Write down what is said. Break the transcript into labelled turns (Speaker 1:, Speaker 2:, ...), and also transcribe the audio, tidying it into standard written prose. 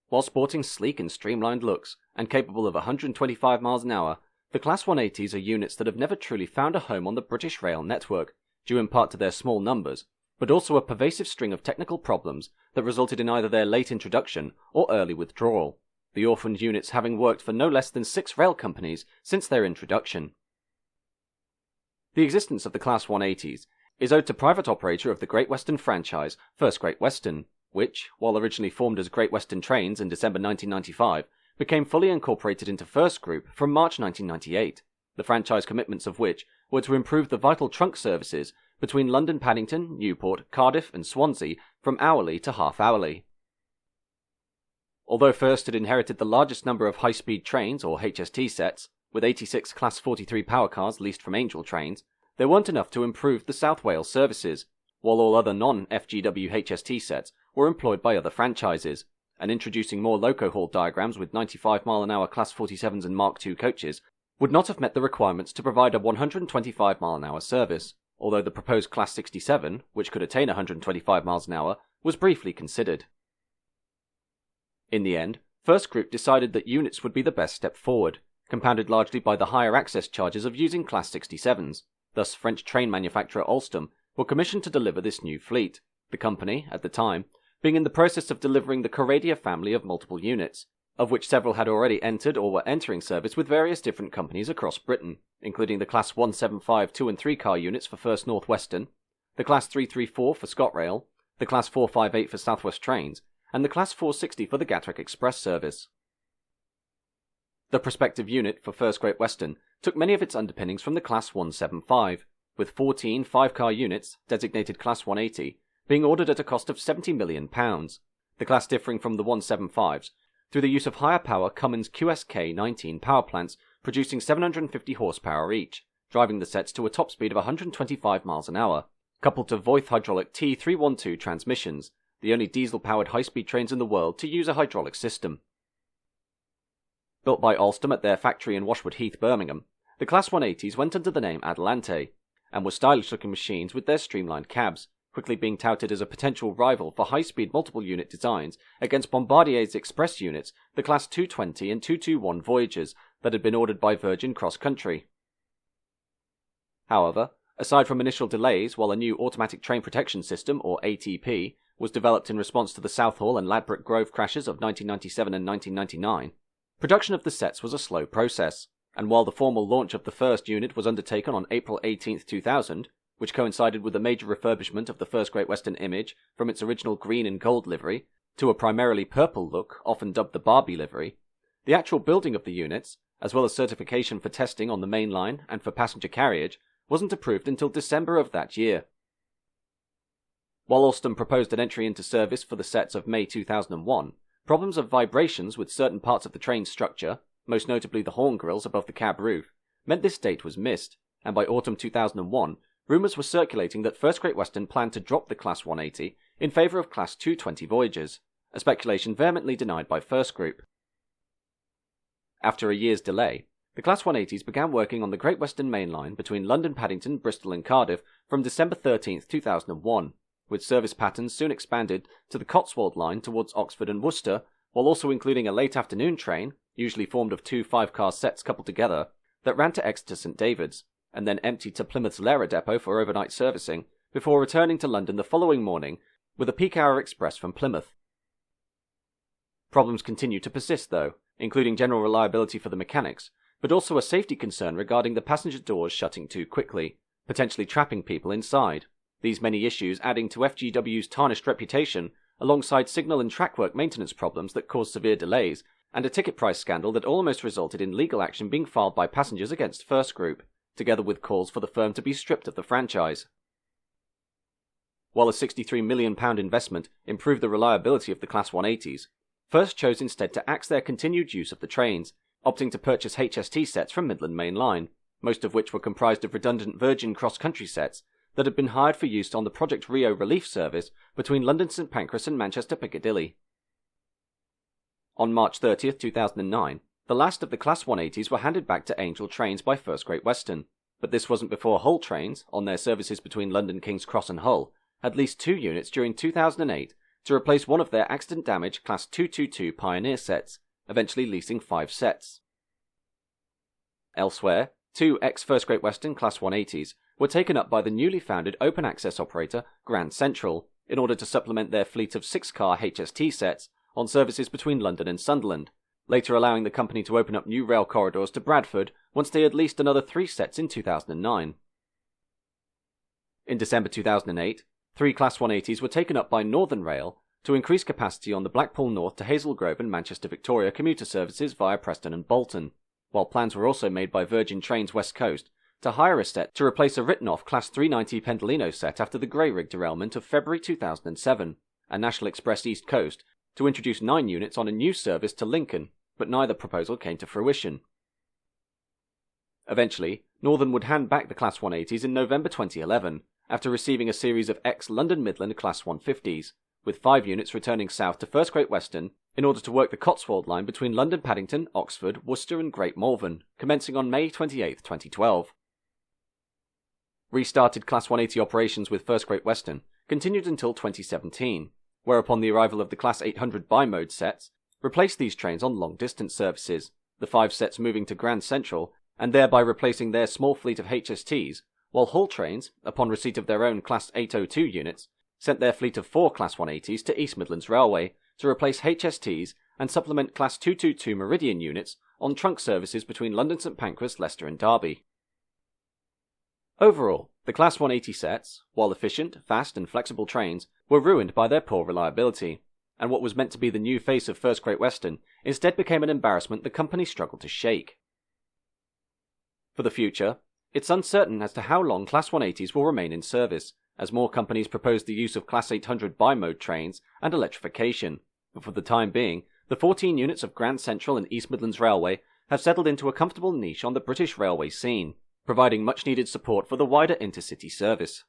Speaker 1: While sporting sleek and streamlined looks, and capable of 125 miles an hour, the Class 180s are units that have never truly found a home on the British rail network, due in part to their small numbers, but also a pervasive string of technical problems that resulted in either their late introduction or early withdrawal, the orphaned units having worked for no less than 6 rail companies since their introduction. The existence of the Class 180s is owed to private operator of the Great Western franchise, First Great Western, which, while originally formed as Great Western Trains in December 1995, became fully incorporated into First Group from March 1998, the franchise commitments of which were to improve the vital trunk services between London Paddington, Newport, Cardiff and Swansea from hourly to half-hourly. Although First had inherited the largest number of high-speed trains, or HST sets, with 86 Class 43 power cars leased from Angel Trains, there weren't enough to improve the South Wales services, while all other non-FGW HST sets were employed by other franchises, and introducing more loco haul diagrams with 95-mile-an-hour Class 47s and Mark II coaches would not have met the requirements to provide a 125-mile-an-hour service, although the proposed Class 67, which could attain 125 miles an hour, was briefly considered. In the end, First Group decided that units would be the best step forward, compounded largely by the higher access charges of using Class 67s. Thus, French train manufacturer Alstom were commissioned to deliver this new fleet, the company, at the time, being in the process of delivering the Coradia family of multiple units, of which several had already entered or were entering service with various different companies across Britain, including the Class 175 2 and 3 car units for First North Western, the Class 334 for ScotRail, the Class 458 for South West Trains, and the Class 460 for the Gatwick Express service. The prospective unit for First Great Western took many of its underpinnings from the Class 175, with 14 5-car units, designated Class 180, being ordered at a cost of £70 million, the class differing from the 175s through the use of higher power Cummins QSK-19 power plants producing 750 horsepower each, driving the sets to a top speed of 125 miles an hour, coupled to Voith hydraulic T312 transmissions, the only diesel-powered high-speed trains in the world to use a hydraulic system. Built by Alstom at their factory in Washwood Heath, Birmingham, the Class 180s went under the name Adelante, and were stylish-looking machines with their streamlined cabs, quickly being touted as a potential rival for high-speed multiple-unit designs against Bombardier's express units, the Class 220 and 221 Voyagers that had been ordered by Virgin cross-country. However, aside from initial delays while a new Automatic Train Protection System, or ATP, was developed in response to the Southall and Ladbroke Grove crashes of 1997 and 1999, production of the sets was a slow process, and while the formal launch of the first unit was undertaken on April 18, 2000, which coincided with a major refurbishment of the First Great Western image from its original green and gold livery to a primarily purple look, often dubbed the Barbie livery, the actual building of the units, as well as certification for testing on the main line and for passenger carriage, wasn't approved until December of that year. While Alstom proposed an entry into service for the sets of May 2001, problems of vibrations with certain parts of the train's structure, most notably the horn grills above the cab roof, meant this date was missed, and by autumn 2001, rumours were circulating that First Great Western planned to drop the Class 180 in favour of Class 220 Voyagers, a speculation vehemently denied by First Group. After a year's delay, the Class 180s began working on the Great Western Main Line between London, Paddington, Bristol and Cardiff from December 13, 2001, with service patterns soon expanded to the Cotswold Line towards Oxford and Worcester, while also including a late afternoon train, usually formed of 2 5-car sets coupled together, that ran to Exeter St David's, and then emptied to Plymouth's Lara depot for overnight servicing, before returning to London the following morning with a peak-hour express from Plymouth. Problems continued to persist though, including general reliability for the mechanics, but also a safety concern regarding the passenger doors shutting too quickly, potentially trapping people inside. These many issues adding to FGW's tarnished reputation, alongside signal and trackwork maintenance problems that caused severe delays, and a ticket price scandal that almost resulted in legal action being filed by passengers against First Group, together with calls for the firm to be stripped of the franchise. While a £63 million investment improved the reliability of the Class 180s, First chose instead to axe their continued use of the trains, opting to purchase HST sets from Midland Main Line, most of which were comprised of redundant Virgin cross-country sets that had been hired for use on the Project Rio relief service between London St Pancras and Manchester Piccadilly. On March 30, 2009, the last of the Class 180s were handed back to Angel Trains by First Great Western, but this wasn't before Hull Trains, on their services between London King's Cross and Hull, had leased 2 units during 2008 to replace one of their accident-damaged Class 222 Pioneer sets, eventually leasing 5 sets. Elsewhere, 2 ex-First Great Western Class 180s were taken up by the newly founded open-access operator Grand Central in order to supplement their fleet of 6-car HST sets on services between London and Sunderland, later allowing the company to open up new rail corridors to Bradford once they had leased another 3 sets in 2009. In December 2008, 3 Class 180s were taken up by Northern Rail to increase capacity on the Blackpool North to Hazelgrove and Manchester Victoria commuter services via Preston and Bolton, while plans were also made by Virgin Trains West Coast to hire a set to replace a written-off Class 390 Pendolino set after the Grey Rig derailment of February 2007, and National Express East Coast to introduce 9 units on a new service to Lincoln, but neither proposal came to fruition. Eventually, Northern would hand back the Class 180s in November 2011, after receiving a series of ex-London Midland Class 150s, with 5 units returning south to First Great Western in order to work the Cotswold line between London Paddington, Oxford, Worcester and Great Malvern, commencing on May 28, 2012. Restarted Class 180 operations with First Great Western continued until 2017, whereupon the arrival of the Class 800 bi-mode sets replaced these trains on long-distance services, the 5 sets moving to Grand Central and thereby replacing their small fleet of HSTs, while Hull Trains, upon receipt of their own Class 802 units, sent their fleet of 4 Class 180s to East Midlands Railway to replace HSTs and supplement Class 222 Meridian units on trunk services between London St Pancras, Leicester and Derby. Overall, the Class 180 sets, while efficient, fast and flexible trains, were ruined by their poor reliability, and what was meant to be the new face of First Great Western instead became an embarrassment the company struggled to shake. For the future, it's uncertain as to how long Class 180s will remain in service, as more companies propose the use of Class 800 bi-mode trains and electrification, but for the time being, the 14 units of Grand Central and East Midlands Railway have settled into a comfortable niche on the British railway scene, providing much-needed support for the wider intercity service.